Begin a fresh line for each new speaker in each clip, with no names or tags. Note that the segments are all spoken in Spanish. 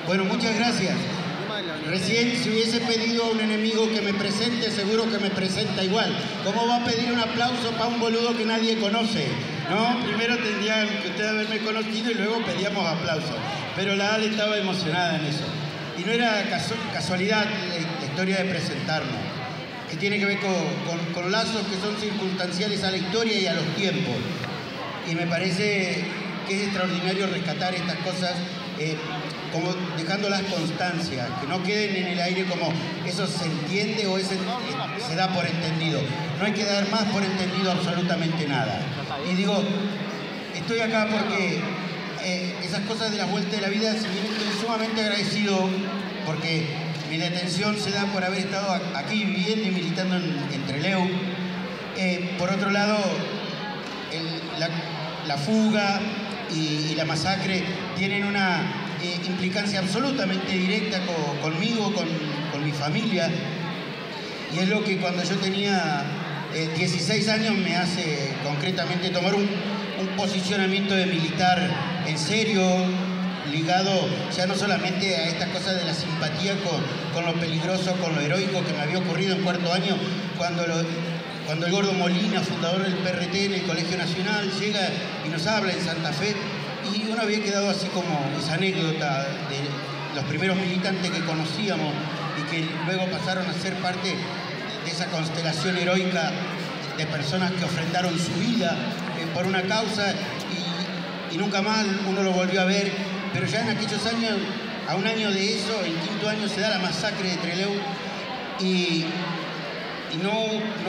Bueno, muchas gracias. Recién, si hubiese pedido a un enemigo que me presente, seguro que me presenta igual. ¿Cómo va a pedir un aplauso para un boludo que nadie conoce? ¿No? Primero tendrían que ustedes haberme conocido y luego pedíamos aplausos. Pero la Ale estaba emocionada en eso. Y no era casualidad la historia de presentarnos, que tiene que ver con lazos que son circunstanciales a la historia y a los tiempos. Y me parece que es extraordinario rescatar estas cosas, como dejándolas constancia, que no queden en el aire como eso se entiende o se da por entendido. No hay que dar más por entendido absolutamente nada. Y digo, estoy acá porque esas cosas de la vuelta de la vida, si bien estoy sumamente agradecido porque mi detención se da por haber estado aquí viviendo y militando en Trelew. Por otro lado, la fuga y la masacre tienen una implicancia absolutamente directa conmigo, con mi familia. Y es lo que cuando yo tenía 16 años me hace concretamente tomar un posicionamiento de militar en serio, ligado ya no solamente a esta cosa de la simpatía con lo peligroso, con lo heroico que me había ocurrido en cuarto año, cuando el Gordo Molina, fundador del PRT en el Colegio Nacional, llega y nos habla en Santa Fe, y uno había quedado así como esa anécdota de los primeros militantes que conocíamos y que luego pasaron a ser parte de esa constelación heroica de personas que ofrendaron su vida por una causa y nunca más uno lo volvió a ver. Pero ya en aquellos años, a un año de eso, en quinto año, se da la masacre de Trelew y no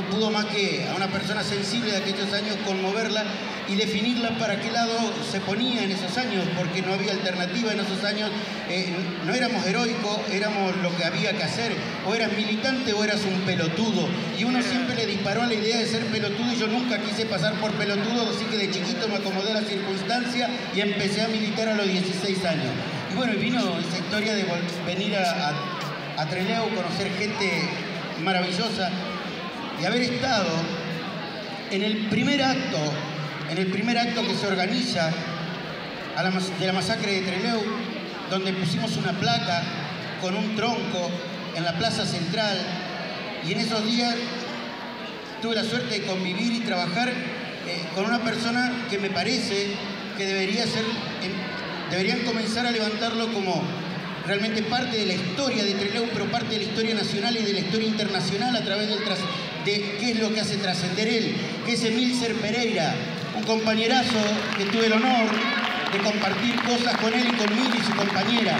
pudo más que a una persona sensible de aquellos años conmoverla y definirla para qué lado se ponía en esos años, porque no había alternativa en esos años. No éramos heroicos, éramos lo que había que hacer. O eras militante o eras un pelotudo. Y uno siempre le disparó a la idea de ser pelotudo y yo nunca quise pasar por pelotudo, así que de chiquito me acomodé a la circunstancia y empecé a militar a los 16 años. Y bueno, vino esa historia de venir a Trelew, conocer gente maravillosa y haber estado en el primer acto que se organiza de la masacre de Trelew, donde pusimos una placa con un tronco en la plaza central, y en esos días tuve la suerte de convivir y trabajar con una persona que me parece que deberían comenzar a levantarlo como realmente parte de la historia de Trelew, pero parte de la historia nacional y de la historia internacional a través de qué es lo que hace trascender él, que es Emílcer Pereira, un compañerazo que tuve el honor de compartir cosas con él y conmigo y su compañera.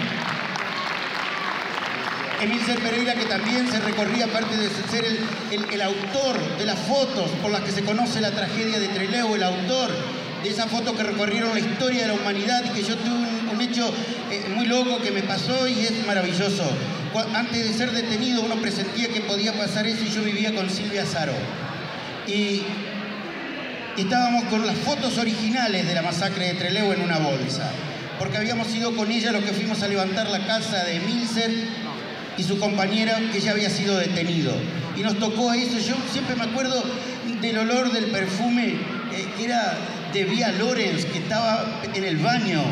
Emílcer Pereira, que también se recorría, aparte de ser el autor de las fotos por las que se conoce la tragedia de Trelew, el autor de esas fotos que recorrieron la historia de la humanidad y que yo tuve un hecho muy loco que me pasó y es maravilloso. Antes de ser detenido uno presentía que podía pasar eso y yo vivía con Silvia Azaro. Y estábamos con las fotos originales de la masacre de Trelew en una bolsa, porque habíamos ido con ella los que fuimos a levantar la casa de Emílcer y su compañera, que ya había sido detenido. Y nos tocó eso. Yo siempre me acuerdo del olor del perfume que era de Vía Lorenz, que estaba en el baño,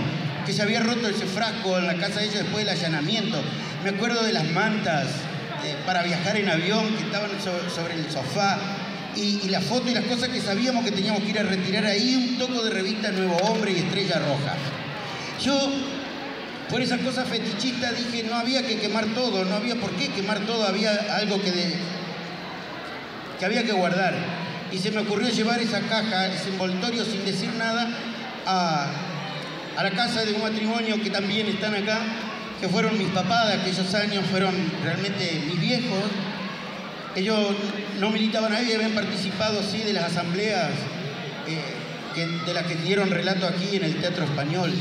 que se había roto ese frasco en la casa de ella después del allanamiento. Me acuerdo de las mantas para viajar en avión que estaban sobre el sofá. Y la foto y las cosas que sabíamos que teníamos que ir a retirar ahí, un toco de revista Nuevo Hombre y Estrella Roja. Yo, por esas cosas fetichistas, dije, no había que quemar todo, no había por qué quemar todo, había algo que había que guardar. Y se me ocurrió llevar esa caja, ese envoltorio, sin decir nada, a la casa de un matrimonio que también están acá, que fueron mis papás de aquellos años, fueron realmente mis viejos. Ellos no militaban ahí, habían participado, sí, de las asambleas de las que dieron relato aquí en el Teatro Español.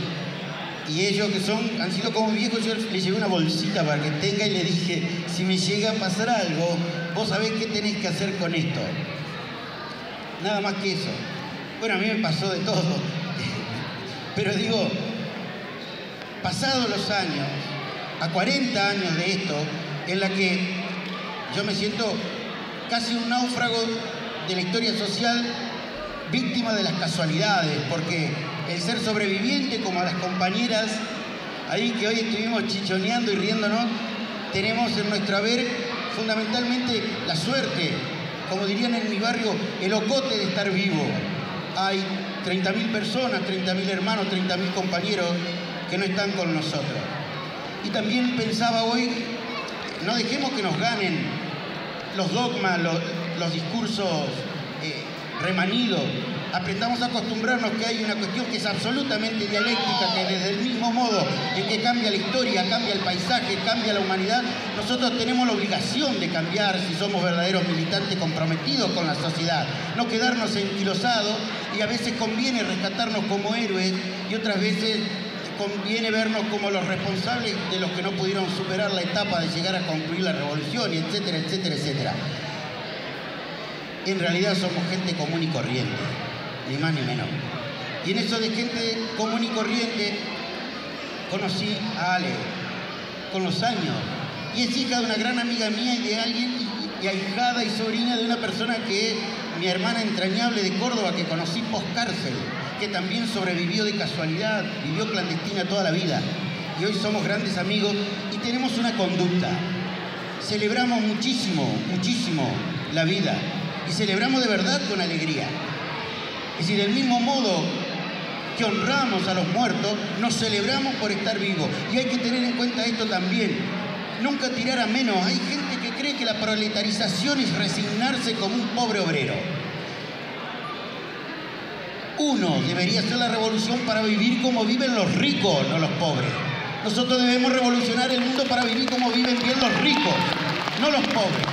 Y ellos, que han sido como viejos, yo les llevé una bolsita para que tenga y le dije, si me llega a pasar algo, vos sabés qué tenés que hacer con esto. Nada más que eso. Bueno, a mí me pasó de todo. Pero digo, pasados los años, a 40 años de esto, en la que yo me siento casi un náufrago de la historia social víctima de las casualidades, porque el ser sobreviviente, como a las compañeras ahí que hoy estuvimos chichoneando y riéndonos, tenemos en nuestro haber fundamentalmente la suerte, como dirían en mi barrio, el ocote de estar vivo. Hay 30.000 personas, 30.000 hermanos, 30.000 compañeros que no están con nosotros. Y también pensaba hoy, no dejemos que nos ganen los dogmas, los discursos remanidos. Aprendamos a acostumbrarnos que hay una cuestión que es absolutamente dialéctica, que desde el mismo modo en que cambia la historia, cambia el paisaje, cambia la humanidad, nosotros tenemos la obligación de cambiar si somos verdaderos militantes comprometidos con la sociedad. No quedarnos enquilosados, y a veces conviene rescatarnos como héroes y otras veces conviene vernos como los responsables de los que no pudieron superar la etapa de llegar a concluir la revolución, y etcétera, etcétera, etcétera. En realidad somos gente común y corriente, ni más ni menos. Y en eso de gente común y corriente conocí a Ale con los años. Y es hija de una gran amiga mía y de alguien, y ahijada y sobrina de una persona que es mi hermana entrañable de Córdoba, que conocí post-cárcel, que también sobrevivió de casualidad, vivió clandestina toda la vida. Y hoy somos grandes amigos y tenemos una conducta. Celebramos muchísimo, muchísimo la vida. Y celebramos de verdad con alegría. Es decir, del mismo modo que honramos a los muertos, nos celebramos por estar vivos. Y hay que tener en cuenta esto también. Nunca tirar a menos. Hay gente que cree que la proletarización es resignarse como un pobre obrero. Uno debería hacer la revolución para vivir como viven los ricos, no los pobres. Nosotros debemos revolucionar el mundo para vivir como viven bien los ricos, no los pobres.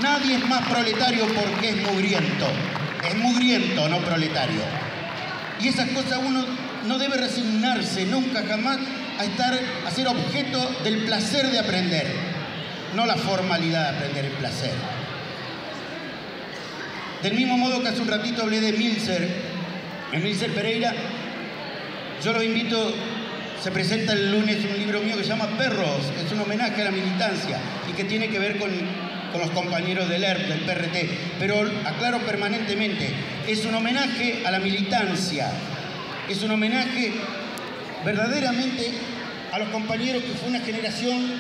Nadie es más proletario porque es mugriento. Es mugriento, no proletario. Y esas cosas uno no debe resignarse nunca, jamás, a ser objeto del placer de aprender, no la formalidad de aprender el placer. Del mismo modo que hace un ratito hablé de Milcer Pereira, yo los invito, se presenta el lunes un libro mío que se llama Perros, que es un homenaje a la militancia y que tiene que ver con los compañeros del ERP, del PRT, pero aclaro permanentemente, es un homenaje a la militancia, es un homenaje verdaderamente a los compañeros que fue una generación,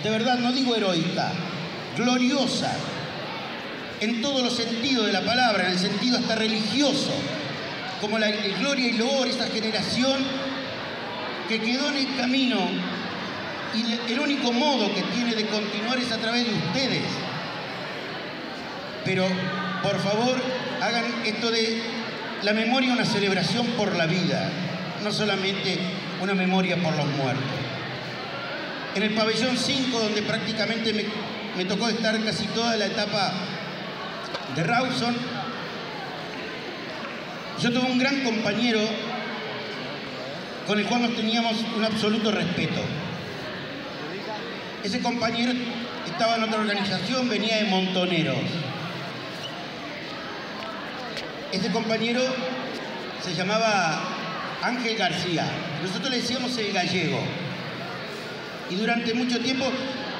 de verdad, no digo heroica, gloriosa, en todos los sentidos de la palabra, en el sentido hasta religioso, como la gloria y loor, esa generación que quedó en el camino. Y el único modo que tiene de continuar es a través de ustedes. Pero, por favor, hagan esto de la memoria una celebración por la vida, no solamente una memoria por los muertos. En el pabellón 5, donde prácticamente me tocó estar casi toda la etapa de Rawson, yo tuve un gran compañero con el cual nos teníamos un absoluto respeto. Ese compañero estaba en otra organización, venía de Montoneros. Ese compañero se llamaba Ángel García. Nosotros le decíamos el gallego. Y durante mucho tiempo,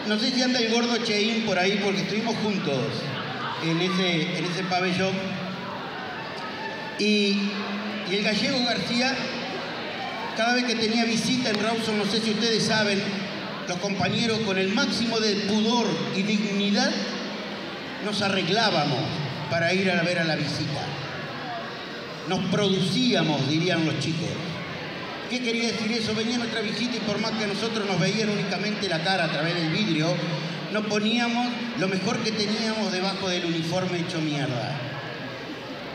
no sé si anda el gordo Cheín por ahí, porque estuvimos juntos en ese pabellón. Y el gallego García, cada vez que tenía visita en Rawson, no sé si ustedes saben, los compañeros con el máximo de pudor y dignidad nos arreglábamos para ir a ver a la visita. Nos producíamos, dirían los chicos. ¿Qué quería decir eso? Venía nuestra visita y por más que nosotros nos veían únicamente la cara a través del vidrio, nos poníamos lo mejor que teníamos debajo del uniforme hecho mierda.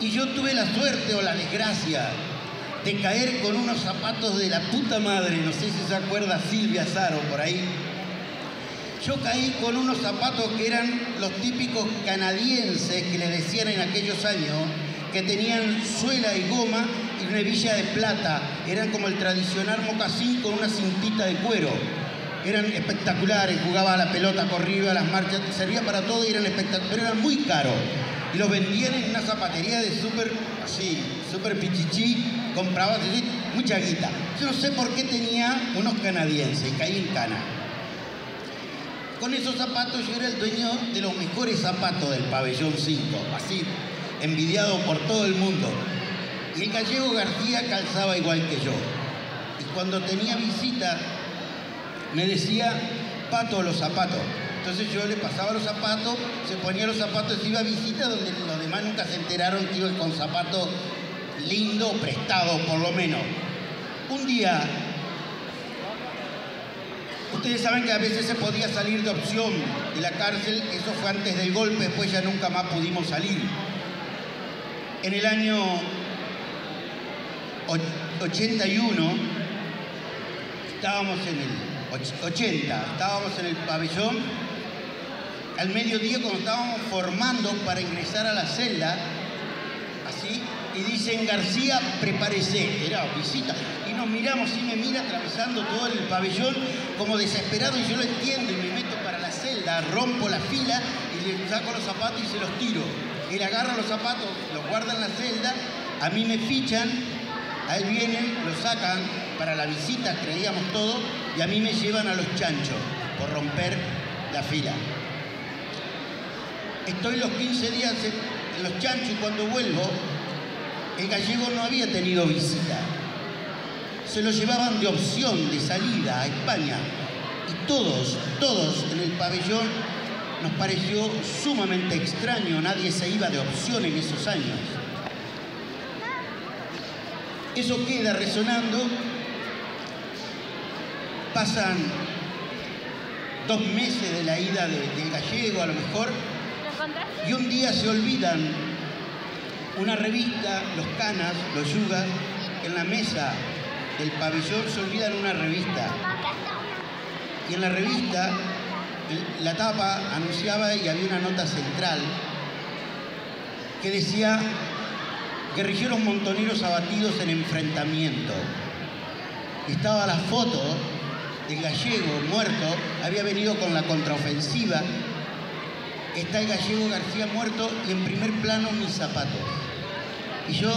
Y yo tuve la suerte o la desgracia de caer con unos zapatos de la puta madre, no sé si se acuerda Silvia Zaro por ahí. Yo caí con unos zapatos que eran los típicos canadienses que le decían en aquellos años, que tenían suela y goma y una hebilla de plata. Eran como el tradicional mocasín con una cintita de cuero. Eran espectaculares, jugaba a la pelota, corría a las marchas, servía para todo y eran espectaculares, pero eran muy caros. Y los vendían en una zapatería de súper pichichí, comprabas así, mucha guita. Yo no sé por qué tenía unos canadienses, caí en cana. Con esos zapatos yo era el dueño de los mejores zapatos del pabellón 5, así, envidiado por todo el mundo. Y el gallego García calzaba igual que yo. Y cuando tenía visita, me decía, Pato, los zapatos. Entonces yo le pasaba los zapatos, se ponía los zapatos y iba a visita donde los demás nunca se enteraron que iba con zapatos lindos, prestados por lo menos. Un día, ustedes saben que a veces se podía salir de opción de la cárcel, eso fue antes del golpe, después ya nunca más pudimos salir. En el año 81, estábamos en el pabellón, al mediodía cuando estábamos formando para ingresar a la celda, así, y dicen, García, prepárese, era visita, y nos miramos, y me mira atravesando todo el pabellón como desesperado, y yo lo entiendo, y me meto para la celda, rompo la fila, y le saco los zapatos y se los tiro. Él agarra los zapatos, los guarda en la celda, a mí me fichan, a él vienen, lo sacan para la visita, creíamos todo, y a mí me llevan a los chanchos por romper la fila. Estoy los 15 días en los chanchos y cuando vuelvo, el gallego no había tenido visita. Se lo llevaban de opción, de salida a España. Y todos en el pabellón nos pareció sumamente extraño. Nadie se iba de opción en esos años. Eso queda resonando. Pasan 2 meses de la ida del gallego, a lo mejor. Y un día se olvidan una revista, los canas, los yugas, en la mesa del pabellón se olvidan una revista. Y en la revista, la tapa anunciaba y había una nota central que decía guerrilleros montoneros abatidos en enfrentamiento. Estaba la foto del gallego muerto, había venido con la contraofensiva. Está el gallego García muerto y en primer plano mis zapatos. Y yo,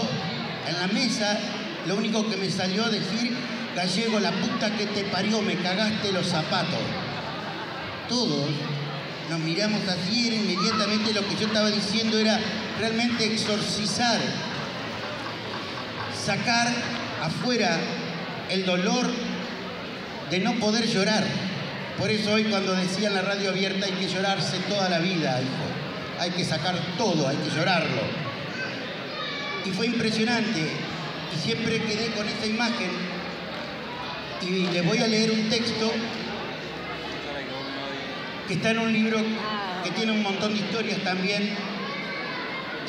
en la mesa, lo único que me salió a decir, gallego, la puta que te parió, me cagaste los zapatos. Todos nos miramos así, era inmediatamente lo que yo estaba diciendo era realmente exorcizar, sacar afuera el dolor de no poder llorar. Por eso hoy cuando decía en la radio abierta hay que llorarse toda la vida, hijo. Hay que sacar todo, hay que llorarlo. Y fue impresionante. Y siempre quedé con esa imagen. Y les voy a leer un texto que está en un libro que tiene un montón de historias también.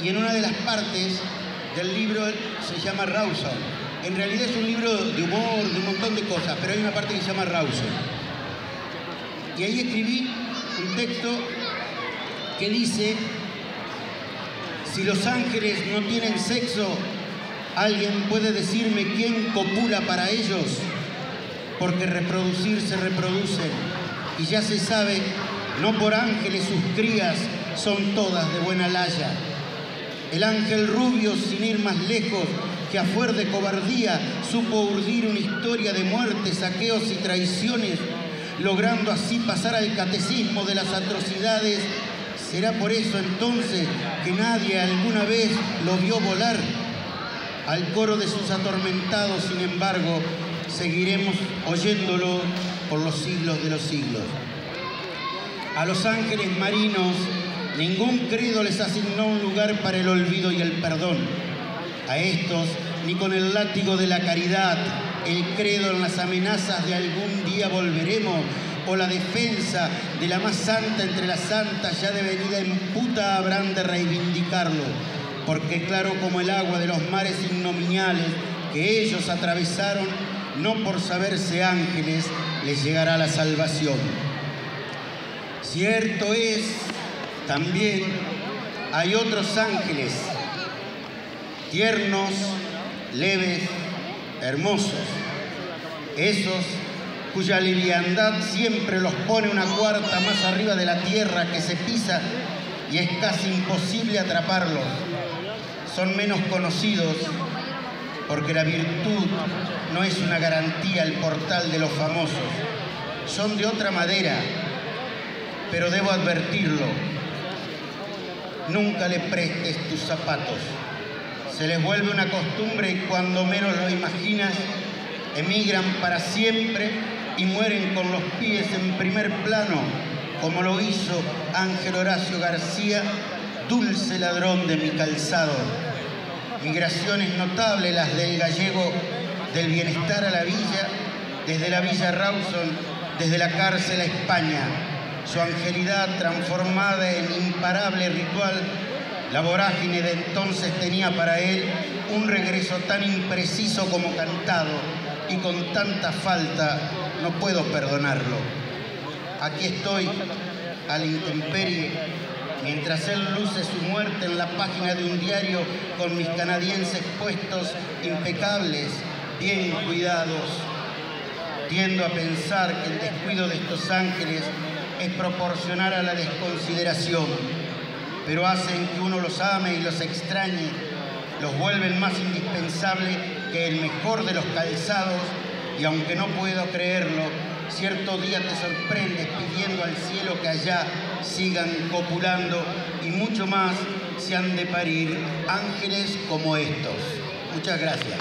Y en una de las partes del libro se llama Rawson. En realidad es un libro de humor, de un montón de cosas, pero hay una parte que se llama Rawson. Y ahí escribí un texto que dice, si los ángeles no tienen sexo, ¿alguien puede decirme quién copula para ellos? Porque reproducir se reproducen. Y ya se sabe, no por ángeles sus crías son todas de buena laya. El ángel rubio, sin ir más lejos, que a fuer de cobardía supo urdir una historia de muertes, saqueos y traiciones, logrando así pasar al catecismo de las atrocidades. ¿Será por eso entonces que nadie alguna vez lo vio volar? Al coro de sus atormentados, sin embargo, seguiremos oyéndolo por los siglos de los siglos. A los ángeles marinos ningún credo les asignó un lugar para el olvido y el perdón. A estos, ni con el látigo de la caridad, el credo en las amenazas de algún día volveremos, o la defensa de la más santa entre las santas ya devenida en puta habrán de reivindicarlo, porque claro como el agua de los mares ignominiales que ellos atravesaron, no por saberse ángeles les llegará la salvación. Cierto es, también hay otros ángeles, tiernos, leves, hermosos, esos cuya liviandad siempre los pone una cuarta más arriba de la tierra que se pisa y es casi imposible atraparlos. Son menos conocidos porque la virtud no es una garantía al portal de los famosos. Son de otra madera, pero debo advertirlo. nunca le prestes tus zapatos. Se les vuelve una costumbre y cuando menos lo imaginas, emigran para siempre y mueren con los pies en primer plano, como lo hizo Ángel Horacio García, dulce ladrón de mi calzado. Migraciones notables las del gallego del bienestar a la villa, desde la Villa Rawson, desde la cárcel a España. Su angelidad transformada en imparable ritual, la vorágine de entonces tenía para él un regreso tan impreciso como cantado, y con tanta falta no puedo perdonarlo. Aquí estoy, a la intemperie, mientras él luce su muerte en la página de un diario con mis canadienses puestos impecables, bien cuidados. Tiendo a pensar que el descuido de estos ángeles es proporcional a la desconsideración, pero hacen que uno los ame y los extrañe, los vuelven más indispensables que el mejor de los calzados, y aunque no puedo creerlo, cierto día te sorprendes pidiendo al cielo que allá sigan copulando y mucho más se han de parir ángeles como estos. Muchas gracias.